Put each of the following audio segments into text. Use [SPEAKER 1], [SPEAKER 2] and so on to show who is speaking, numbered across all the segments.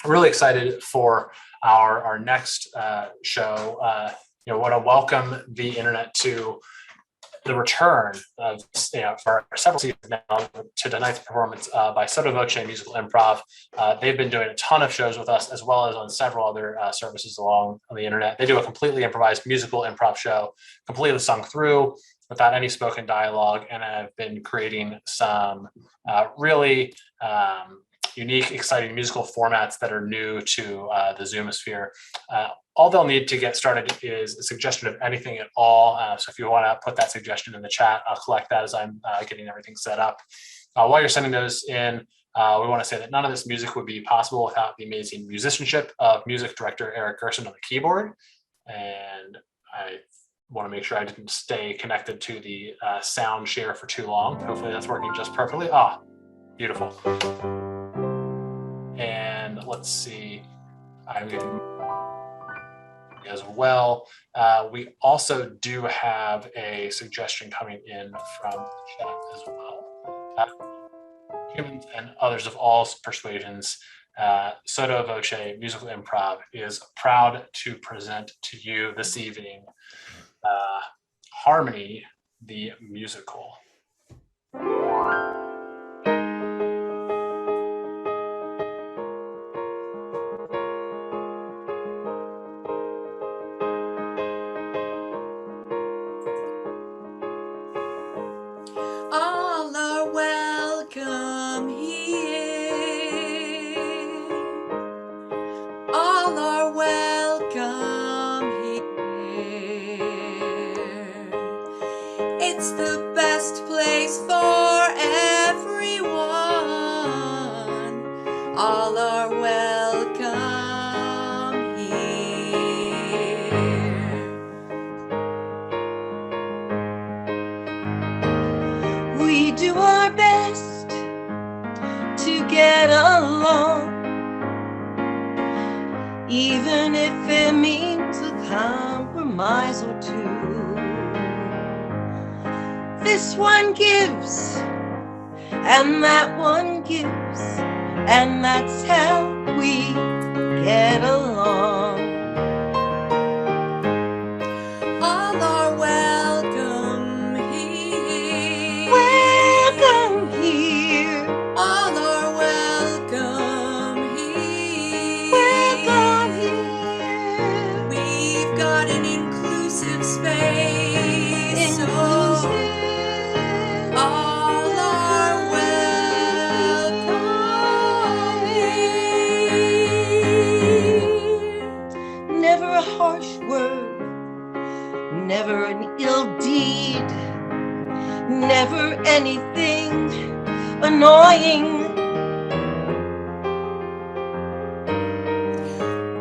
[SPEAKER 1] really excited for our next show. Want to welcome the internet to the return of, for several seasons now, to tonight's performance by Sotto Voce Musical Improv. They've been doing a ton of shows with us, as well as on several other services along on the internet. They do a completely improvised musical improv show, completely sung through without any spoken dialogue, and have been creating some really unique, exciting musical formats that are new to the Zoomosphere. All they'll need to get started is a suggestion of anything at all. So if you want to put that suggestion in the chat, I'll collect that as I'm getting everything set up. While you're sending those in, we want to say that none of this music would be possible without the amazing musicianship of music director Eric Gerson on the keyboard. And I want to make sure I didn't stay connected to the sound share for too long. Hopefully that's working just perfectly. Beautiful. And let's see, I'm getting as well. We also do have a suggestion coming in from the chat as well. Humans and others of all persuasions, Sotto Voce Musical Improv is proud to present to you this evening Harmony, the musical.
[SPEAKER 2] All are welcome here. All are welcome here. It's the best place for everyone. All are welcome here. We do our best to get along, even if it means a compromise or two. This one gives, and that one gives, and that's how we get along. All are welcome here. Welcome here. All are welcome here. Welcome here. We've got an inclusive space. Inclusive. All are welcome here. Never a harsh word, never an ill deed, never anything annoying.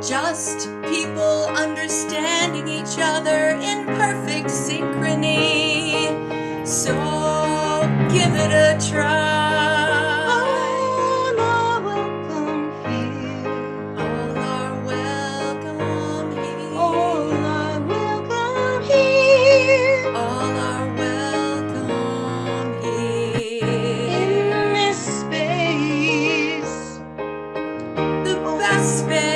[SPEAKER 2] Just people understanding each other in perfect synchrony. So give it a try. All are welcome here. All are welcome here. All are welcome here. All are welcome here. In this space, the best space.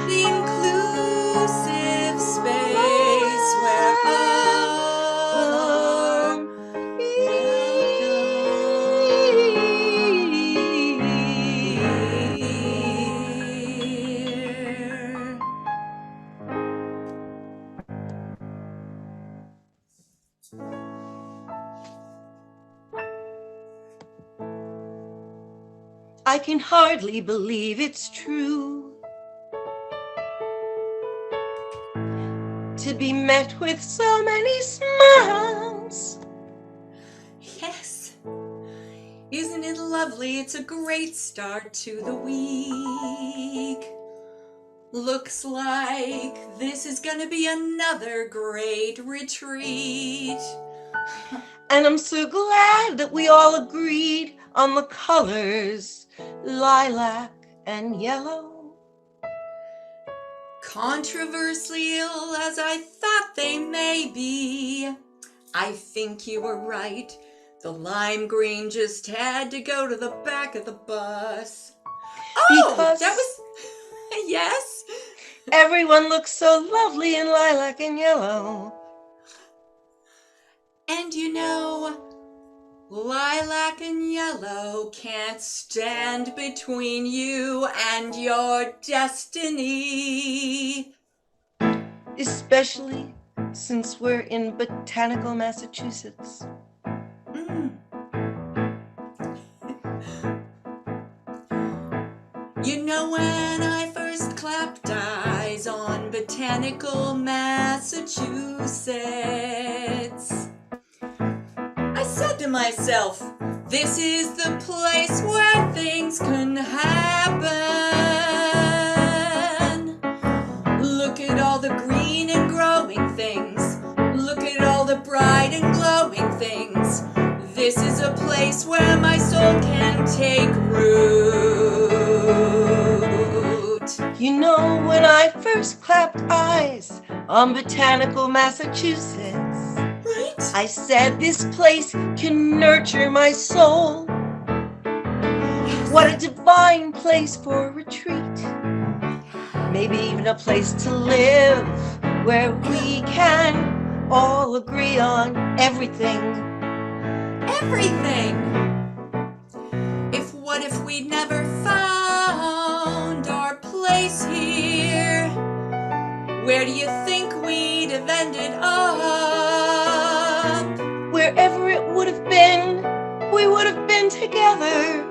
[SPEAKER 2] The inclusive space where all are welcome. I can hardly believe it's true to be met with so many smiles. Yes, isn't it lovely? It's a great start to the week. Looks like this is gonna be another great retreat. And I'm so glad that we all agreed on the colors, lilac and yellow. Controversial as I thought they may be, I think you were right. The lime green just had to go to the back of the bus. Oh,
[SPEAKER 3] Because
[SPEAKER 2] that was... Yes?
[SPEAKER 3] everyone looks so lovely in lilac and yellow.
[SPEAKER 2] And you know, lilac and yellow can't stand between you and your destiny.
[SPEAKER 3] Especially since we're in botanical Massachusetts.
[SPEAKER 2] You know, when I first clapped eyes on botanical Massachusetts, I said to myself, this is the place where things can happen. Look at all the green and growing things. Look at all the bright and glowing things. This is a place where my soul can take root.
[SPEAKER 3] You know, when I first clapped eyes on botanical Massachusetts,
[SPEAKER 2] Right?
[SPEAKER 3] I said this place can nurture my soul. What a divine place for a retreat. Maybe even a place to live where we can all agree on everything.
[SPEAKER 2] Everything. What if we'd never found our place here? Where do you think we'd have ended up?
[SPEAKER 3] Wherever it would have been, we would have been together.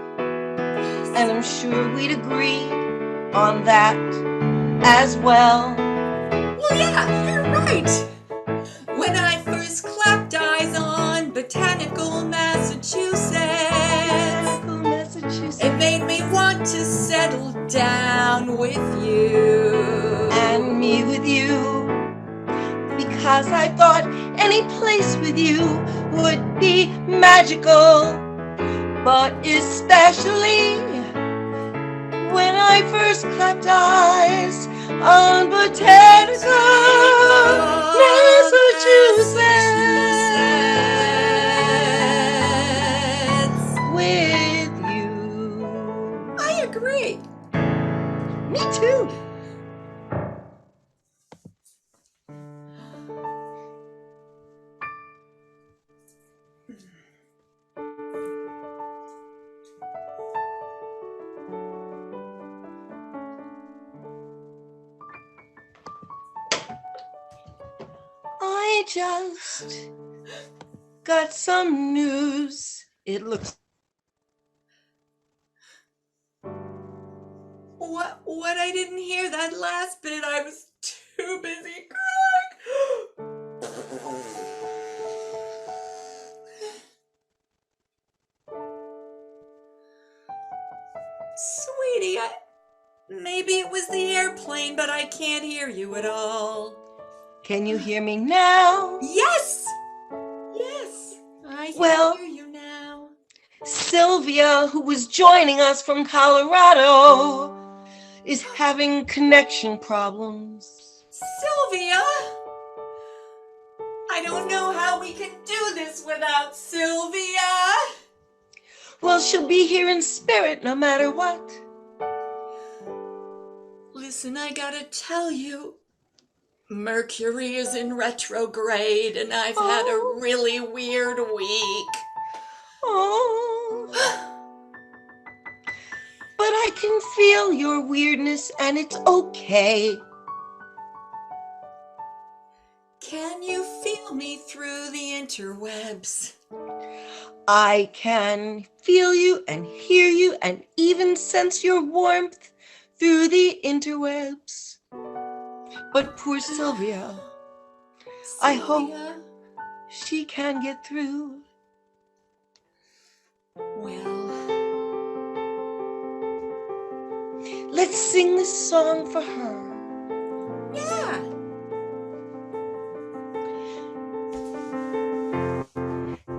[SPEAKER 3] And I'm sure we'd agree on that as well.
[SPEAKER 2] Well, yeah, you're right. When I first clapped eyes on botanical Massachusetts, it made me want to settle down with you.
[SPEAKER 3] And me with you. Because I thought any place with you would be magical. But especially when I first clapped eyes on botanical Massachusetts with you.
[SPEAKER 2] I agree.
[SPEAKER 3] Me too. I just got some news. It looks...
[SPEAKER 2] What? I didn't hear that last bit. I was too busy crying. Sweetie, maybe it was the airplane, but I can't hear you at all.
[SPEAKER 3] Can you hear me now?
[SPEAKER 2] Yes! Yes, I can hear you now.
[SPEAKER 3] Sylvia, who was joining us from Colorado, is having connection problems.
[SPEAKER 2] Sylvia! I don't know how we can do this without Sylvia.
[SPEAKER 3] Well, she'll be here in spirit no matter what.
[SPEAKER 2] Listen, I gotta tell you, Mercury is in retrograde and I've had a really weird week.
[SPEAKER 3] Oh. But I can feel your weirdness and it's okay.
[SPEAKER 2] Can you feel me through the interwebs?
[SPEAKER 3] I can feel you and hear you and even sense your warmth through the interwebs. But poor Sylvia, I hope she can get through.
[SPEAKER 2] Well,
[SPEAKER 3] let's sing this song for her.
[SPEAKER 2] Yeah.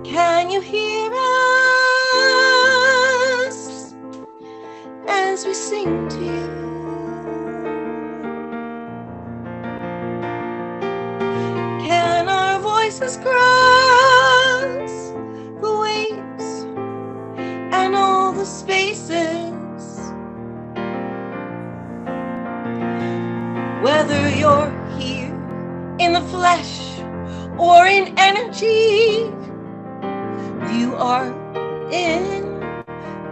[SPEAKER 3] Can you hear us as we sing to you? Can our voices cross the way Whether you're here in the flesh or in energy, you are in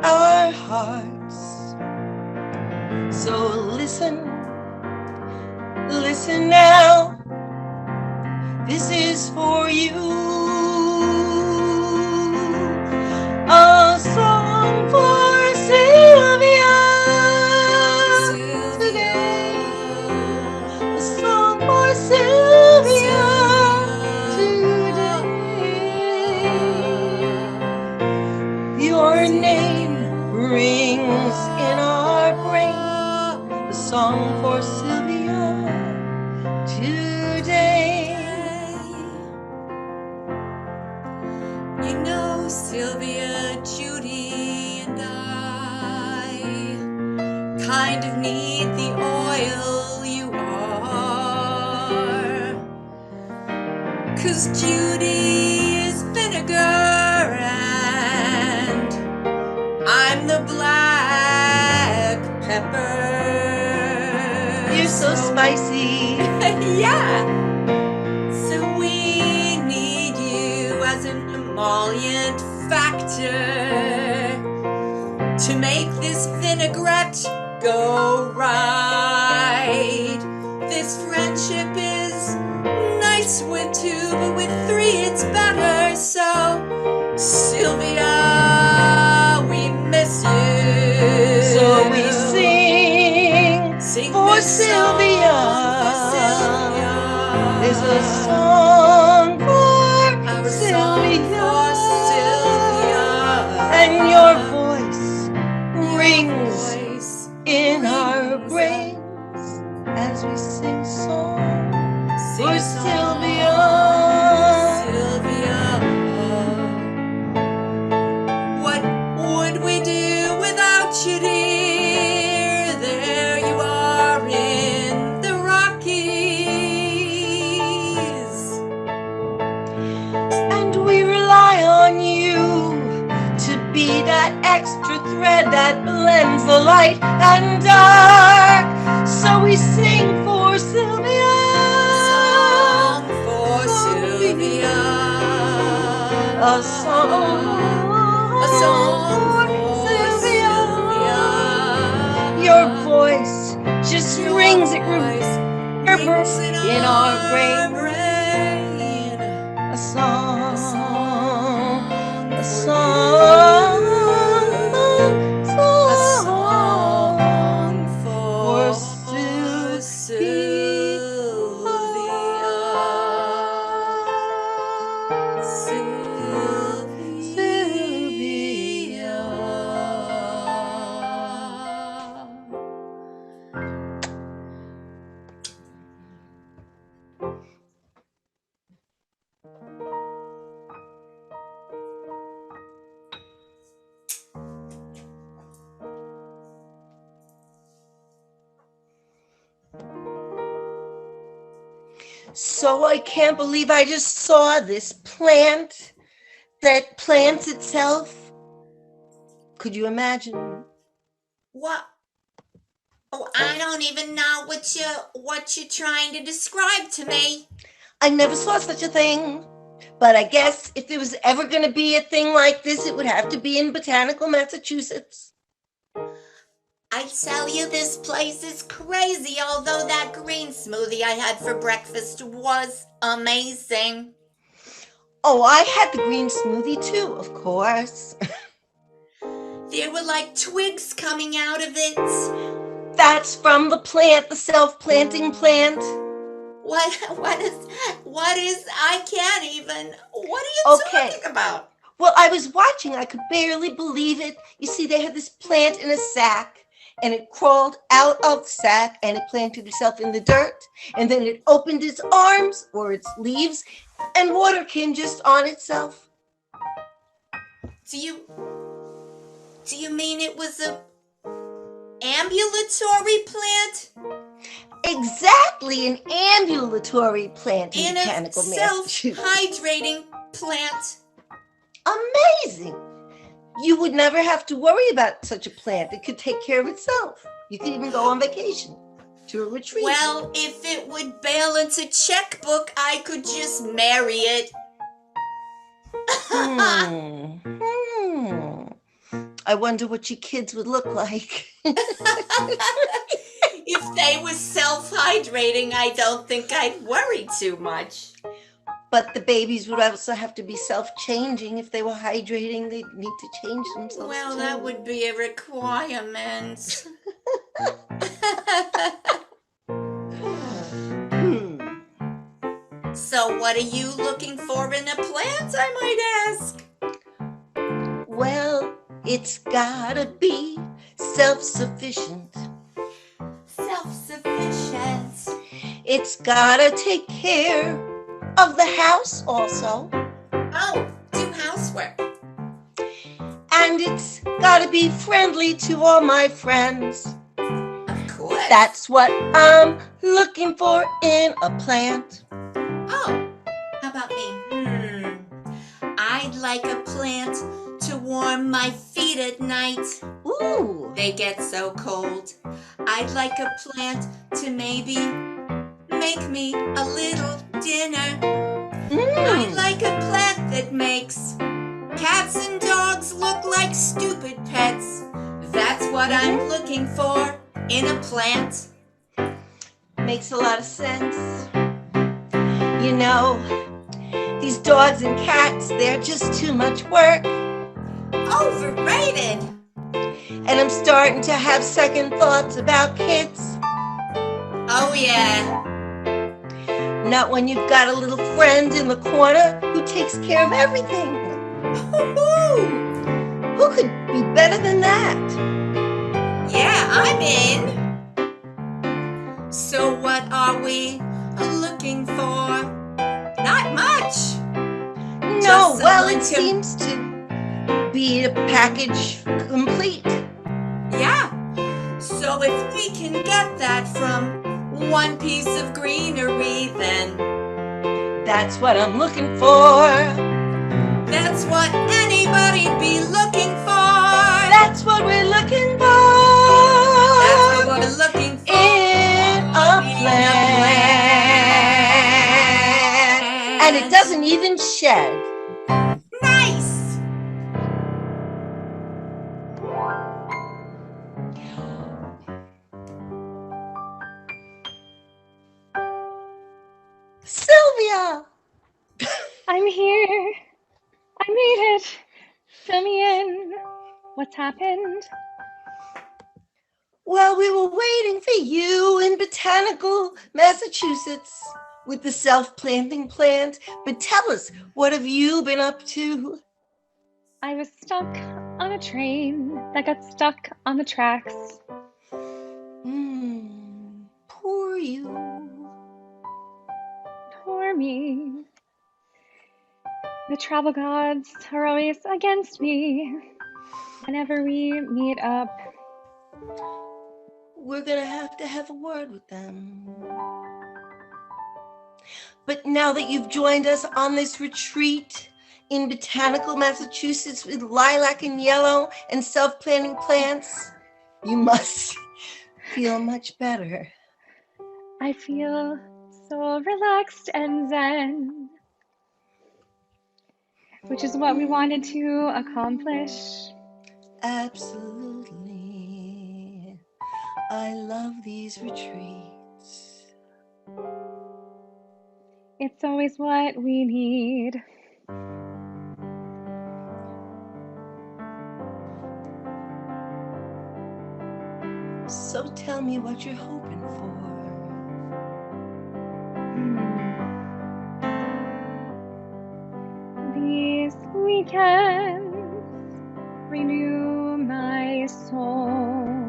[SPEAKER 3] our hearts. So listen now. This is for you. A song for Sylvia today. A song for Sylvia today. Your name rings in our brain. A song for Sylvia today.
[SPEAKER 2] You know, Sylvia, Judy, and I kind of need the oil you are. 'Cause Judy is vinegar and I'm the black pepper.
[SPEAKER 3] You're so spicy.
[SPEAKER 2] Yeah. So we need you as an emollient factor to make this vinaigrette go right. This friendship is nice with two, but with three it's better. So, Sylvia, we miss you.
[SPEAKER 3] So we sing for
[SPEAKER 2] this
[SPEAKER 3] Sylvia.
[SPEAKER 2] song for Sylvia.
[SPEAKER 3] There's a song for
[SPEAKER 2] Our
[SPEAKER 3] Sylvia.
[SPEAKER 2] song for Sylvia.
[SPEAKER 3] And your voice rings
[SPEAKER 2] Voice
[SPEAKER 3] in our
[SPEAKER 2] rings
[SPEAKER 3] brains as we sing songs
[SPEAKER 2] Sing
[SPEAKER 3] for
[SPEAKER 2] a song
[SPEAKER 3] Sylvia.
[SPEAKER 2] for Sylvia. What would we do without you, dear? There you are in the Rockies.
[SPEAKER 3] And we rely on you to be that extra thread that blends the light and dark. So we sing for Sylvia.
[SPEAKER 2] Song for Sylvia.
[SPEAKER 3] A song.
[SPEAKER 2] A song
[SPEAKER 3] for
[SPEAKER 2] for
[SPEAKER 3] Sylvia.
[SPEAKER 2] Sylvia.
[SPEAKER 3] Your voice just
[SPEAKER 2] Your
[SPEAKER 3] rings, it
[SPEAKER 2] voice
[SPEAKER 3] reverberates
[SPEAKER 2] rings
[SPEAKER 3] in our brain.
[SPEAKER 2] brain.
[SPEAKER 3] A song, a
[SPEAKER 2] for
[SPEAKER 3] song,
[SPEAKER 2] you. A song for
[SPEAKER 3] So I can't believe I just saw this plant that plants itself. Could you imagine?
[SPEAKER 2] What? Oh, I don't even know what you're trying to describe to me.
[SPEAKER 3] I never saw such a thing. But I guess if there was ever going to be a thing like this, it would have to be in Botanical, Massachusetts.
[SPEAKER 2] I tell you, this place is crazy, although that green smoothie I had for breakfast was amazing.
[SPEAKER 3] Oh, I had the green smoothie too, of course.
[SPEAKER 2] There were like twigs coming out of it.
[SPEAKER 3] That's from the plant, the self-planting plant.
[SPEAKER 2] What is, I can't even, what are you talking about?
[SPEAKER 3] Well, I was watching, I could barely believe it. You see, they had this plant in a sack, and it crawled out of the sack, and it planted itself in the dirt, and then it opened its arms, or its leaves, and water came just on itself.
[SPEAKER 2] Do you mean it was a ambulatory plant?
[SPEAKER 3] Exactly, an ambulatory plant in
[SPEAKER 2] And a
[SPEAKER 3] Botanical, Massachusetts.
[SPEAKER 2] self-hydrating plant.
[SPEAKER 3] Amazing! You would never have to worry about such a plant. It could take care of itself. You could even go on vacation. to a retreat.
[SPEAKER 2] Well, if it would balance a checkbook, I could just marry it.
[SPEAKER 3] I wonder what your kids would look like.
[SPEAKER 2] If they were self-hydrating, I don't think I'd worry too much.
[SPEAKER 3] But the babies would also have to be self-changing. If they were hydrating, they'd need to change themselves.
[SPEAKER 2] Well,
[SPEAKER 3] too.
[SPEAKER 2] that would be a requirement. So what are you looking for in a plant, I might ask?
[SPEAKER 3] Well, it's gotta be self-sufficient.
[SPEAKER 2] Self-sufficient.
[SPEAKER 3] It's gotta take care of the house also.
[SPEAKER 2] Oh, do housework.
[SPEAKER 3] And it's gotta be friendly to all my friends.
[SPEAKER 2] Of course.
[SPEAKER 3] That's what I'm looking for in a plant.
[SPEAKER 2] Oh, how about me? I'd like a plant to warm my feet at night.
[SPEAKER 3] Ooh.
[SPEAKER 2] They get so cold. I'd like a plant to maybe make me a little dinner. I'd like a plant that makes cats and dogs look like stupid pets. That's what I'm looking for in a plant.
[SPEAKER 3] Makes a lot of sense. You know, these dogs and cats, they're just too much work.
[SPEAKER 2] Overrated.
[SPEAKER 3] And I'm starting to have second thoughts about kids.
[SPEAKER 2] Oh yeah.
[SPEAKER 3] Not when you've got a little friend in the corner who takes care of everything. Who could be better than that?
[SPEAKER 2] Yeah, I'm in. So what are we looking for? Not much.
[SPEAKER 3] No,
[SPEAKER 2] Just
[SPEAKER 3] well,
[SPEAKER 2] someone
[SPEAKER 3] it
[SPEAKER 2] to-
[SPEAKER 3] seems to be a package complete.
[SPEAKER 2] Yeah. So if we can get that from one piece of greenery, then
[SPEAKER 3] That's what I'm looking for.
[SPEAKER 2] that's what anybody'd be looking for.
[SPEAKER 3] That's what we're looking for.
[SPEAKER 2] That's what we're looking for
[SPEAKER 3] in a plant. And it doesn't even shed.
[SPEAKER 2] Nice.
[SPEAKER 3] Sylvia!
[SPEAKER 4] I'm here. I made it. Fill me in. What's happened?
[SPEAKER 3] Well, we were waiting for you in Botanical, Massachusetts with the self-planting plant. But tell us, what have you been up to?
[SPEAKER 4] I was stuck on a train that got stuck on the tracks.
[SPEAKER 3] Poor you.
[SPEAKER 4] Poor me. The travel gods are always against me whenever we meet up.
[SPEAKER 3] We're gonna have a word with them. But now that you've joined us on this retreat in Botanical, Massachusetts with lilac and yellow and self-planting plants, you must feel much better.
[SPEAKER 4] I feel so relaxed and zen, which is what we wanted to accomplish.
[SPEAKER 3] Absolutely. I love these retreats.
[SPEAKER 4] It's always what we need.
[SPEAKER 3] So tell me what you're hoping for.
[SPEAKER 4] These weekends renew my soul,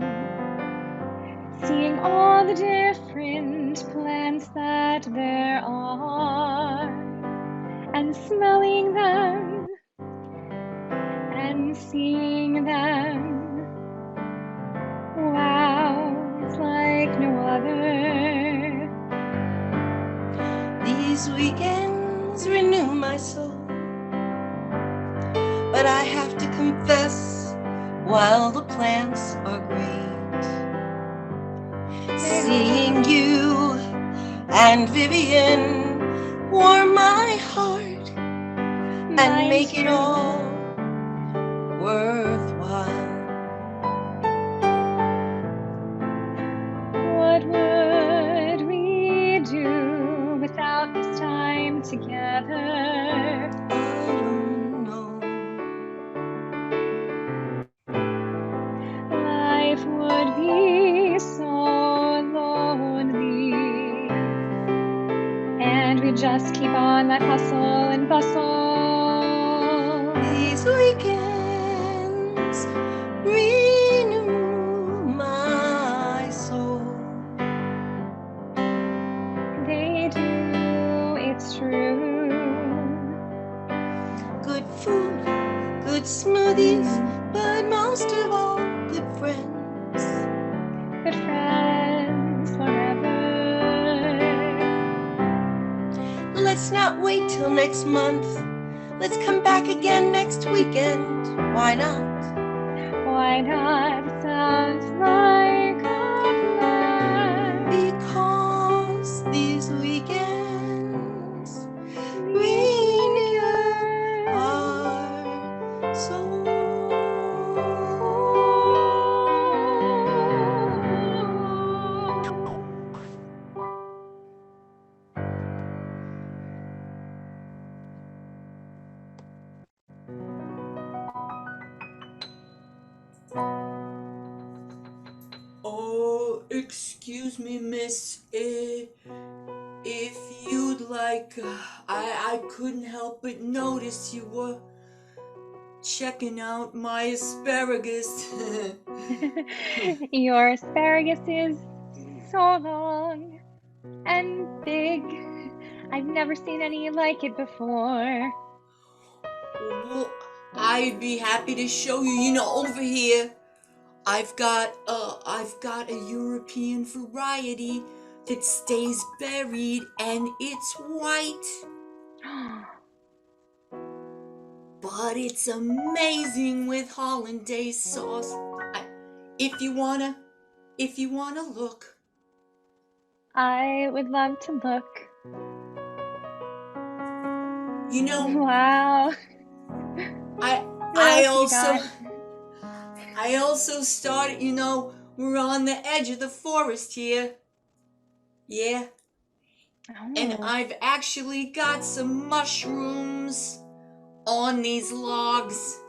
[SPEAKER 4] seeing all the different plants that there are, and smelling them and seeing them. Wow, it's like no other.
[SPEAKER 3] These weekends renew my soul. But I have to confess, while the plants are great, seeing and Vivian warm my heart and
[SPEAKER 4] Mine
[SPEAKER 3] make it
[SPEAKER 4] too.
[SPEAKER 3] all worthwhile.
[SPEAKER 4] What would we do without this time together?
[SPEAKER 3] I don't know.
[SPEAKER 4] Life would be so lonely, and we just keep on that hustle and bustle.
[SPEAKER 3] These weekends renew my soul.
[SPEAKER 4] They do, it's true.
[SPEAKER 3] Good food, good smoothies, but most of all, good friends.
[SPEAKER 4] Good friends forever.
[SPEAKER 3] Let's not wait till next month. Let's come back again next weekend. Why not?
[SPEAKER 4] Why not? It sounds like a plan.
[SPEAKER 3] Because these weekends renew our soul.
[SPEAKER 2] Oh, excuse me, miss. If you'd like, I couldn't help but notice you were checking out my asparagus.
[SPEAKER 4] Your asparagus is so long and big. I've never seen any like it before.
[SPEAKER 2] Well, I'd be happy to show you. You know, over here, I've got a European variety that stays buried and it's white. But it's amazing with hollandaise sauce. If you wanna look.
[SPEAKER 4] I would love to look.
[SPEAKER 2] You know,
[SPEAKER 4] Wow.
[SPEAKER 2] I
[SPEAKER 4] What else you
[SPEAKER 2] also
[SPEAKER 4] got?
[SPEAKER 2] I also started, you know, we're on the edge of the forest here. Yeah. And
[SPEAKER 4] Oh.
[SPEAKER 2] I've actually got some mushrooms on these logs.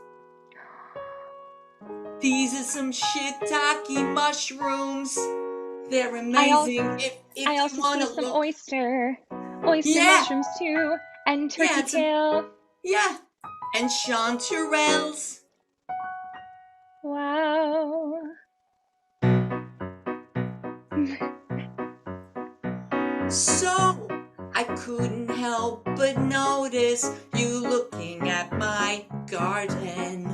[SPEAKER 2] These are some shiitake mushrooms. They're amazing. If
[SPEAKER 4] I
[SPEAKER 2] you
[SPEAKER 4] also
[SPEAKER 2] want
[SPEAKER 4] see
[SPEAKER 2] to
[SPEAKER 4] some
[SPEAKER 2] look.
[SPEAKER 4] oyster
[SPEAKER 2] Yeah.
[SPEAKER 4] mushrooms too, and turkey
[SPEAKER 2] it's a-
[SPEAKER 4] tail.
[SPEAKER 2] Yeah. And chanterelles.
[SPEAKER 4] Wow.
[SPEAKER 2] So, I couldn't help but notice you looking at my garden.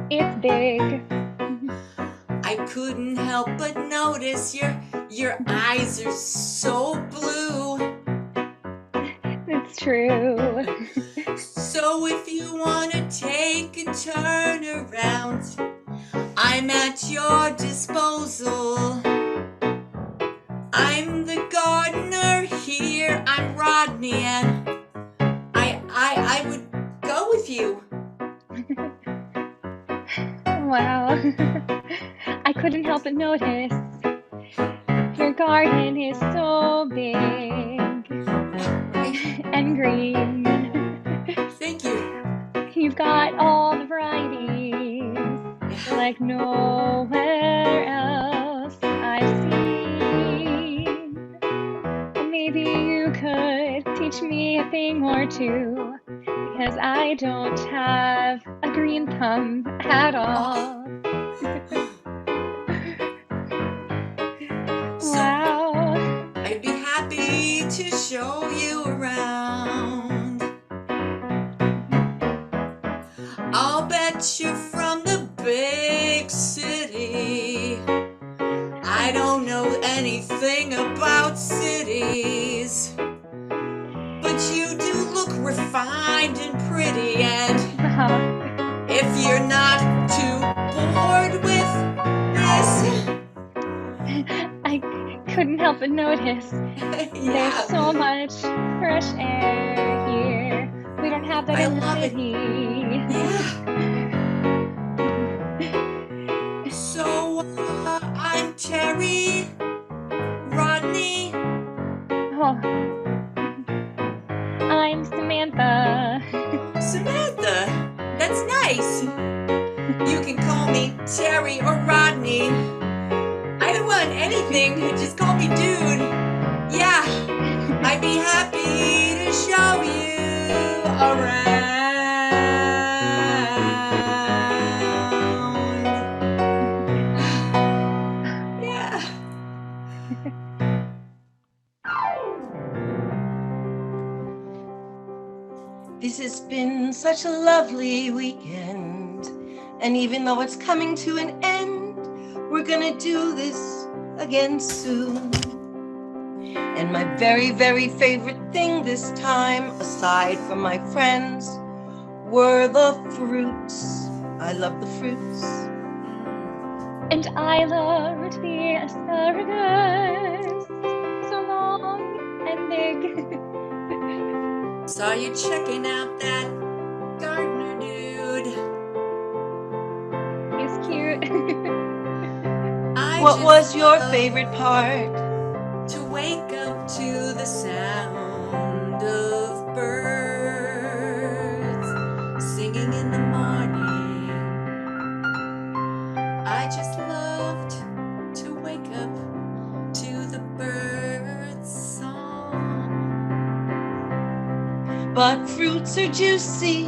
[SPEAKER 4] It's big.
[SPEAKER 2] I couldn't help but notice your eyes are so blue.
[SPEAKER 4] It's true.
[SPEAKER 2] So if you want to take a turn around, I'm at your disposal. I'm the gardener here. I'm Rodney, and I would go with you.
[SPEAKER 4] Wow. I couldn't help but notice your garden is so big and green.
[SPEAKER 2] Thank you.
[SPEAKER 4] You've got all the varieties like nowhere else I've seen. Maybe you could teach me a thing or two, because I don't have a green thumb at all. Wow.
[SPEAKER 2] I'd be happy to show you around. I'll bet you're from the big city. I don't know anything about cities, but you do look refined and pretty, and if you're not too bored with this,
[SPEAKER 4] I couldn't help but notice there's so much fresh air here. We don't have that
[SPEAKER 2] I
[SPEAKER 4] in the
[SPEAKER 2] love it.
[SPEAKER 4] city.
[SPEAKER 2] Yeah. So I'm Terry, Rodney.
[SPEAKER 4] Oh. I'm Samantha.
[SPEAKER 2] Samantha, that's nice. You can call me Terry or Rodney. Either one, anything, just call me dude. Yeah, I'd be happy to show you around. Yeah.
[SPEAKER 3] This has been such a lovely weekend, and even though it's coming to an end, we're gonna do this again soon. And my very, very favorite thing this time, aside from my friends, were the fruits. I love the fruits.
[SPEAKER 4] And I loved the asparagus, so long and big.
[SPEAKER 2] Saw you checking out that gardener dude.
[SPEAKER 4] He's cute.
[SPEAKER 3] What was your favorite part?
[SPEAKER 2] To wake up to the sound of birds singing in the morning. I just loved to wake up to the birds' song.
[SPEAKER 3] But fruits are juicy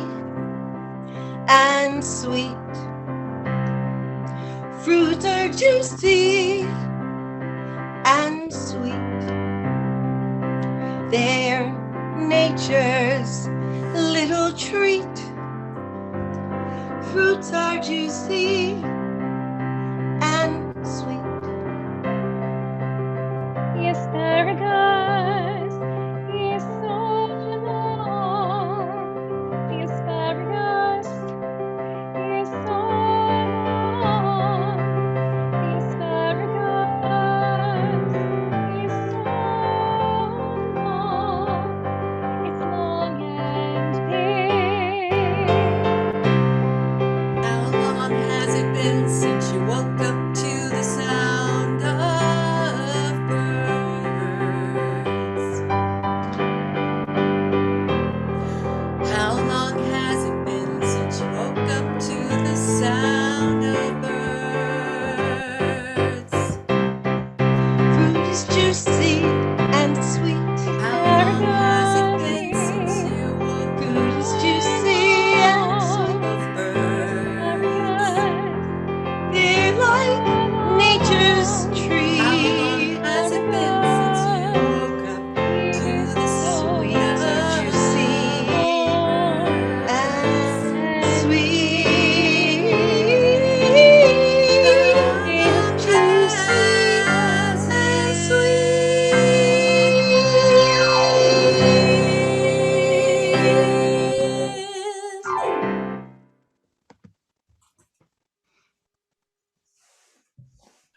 [SPEAKER 3] and sweet. Fruits are juicy and sweet. They're nature's little treat. Fruits are juicy and sweet.
[SPEAKER 4] The asparagus is so long. The asparagus is so long. The asparagus is so long. It's long and big.
[SPEAKER 2] How long has it been since you woke up to the sound of birds? How long has it been since you woke up to the sound of birds?
[SPEAKER 3] Fruit is juicy and sweet.
[SPEAKER 2] How long has it been since you woke
[SPEAKER 3] Fruit
[SPEAKER 2] up
[SPEAKER 3] is juicy and sweet.
[SPEAKER 2] of birds?
[SPEAKER 3] They're like nature's tree.
[SPEAKER 2] How long has it been since you woke up to the
[SPEAKER 3] Sweets are juicy and sweet. Juicy and sweet.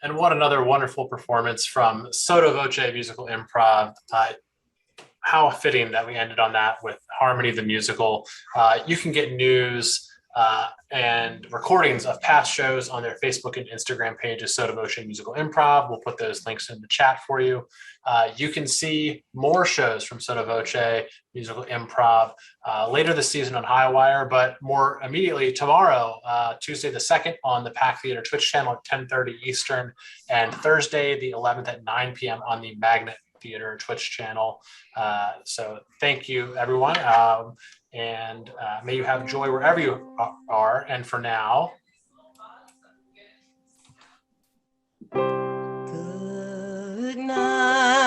[SPEAKER 1] And what another wonderful performance from Sotto Voce Musical Improv. How fitting that we ended on that with Harmony the Musical. You can get news and recordings of past shows on their Facebook and Instagram pages, Sotto Voce Musical Improv. We'll put those links in the chat for you. You can see more shows from Sotto Voce Musical Improv later this season on Highwire, but more immediately tomorrow, Tuesday the 2nd on the Pack Theater Twitch channel at 10:30 Eastern, and Thursday the 11th at 9 p.m. on the Magnet Theater Twitch channel. So thank you, everyone. And may you have joy wherever you are. And for now,
[SPEAKER 3] good night.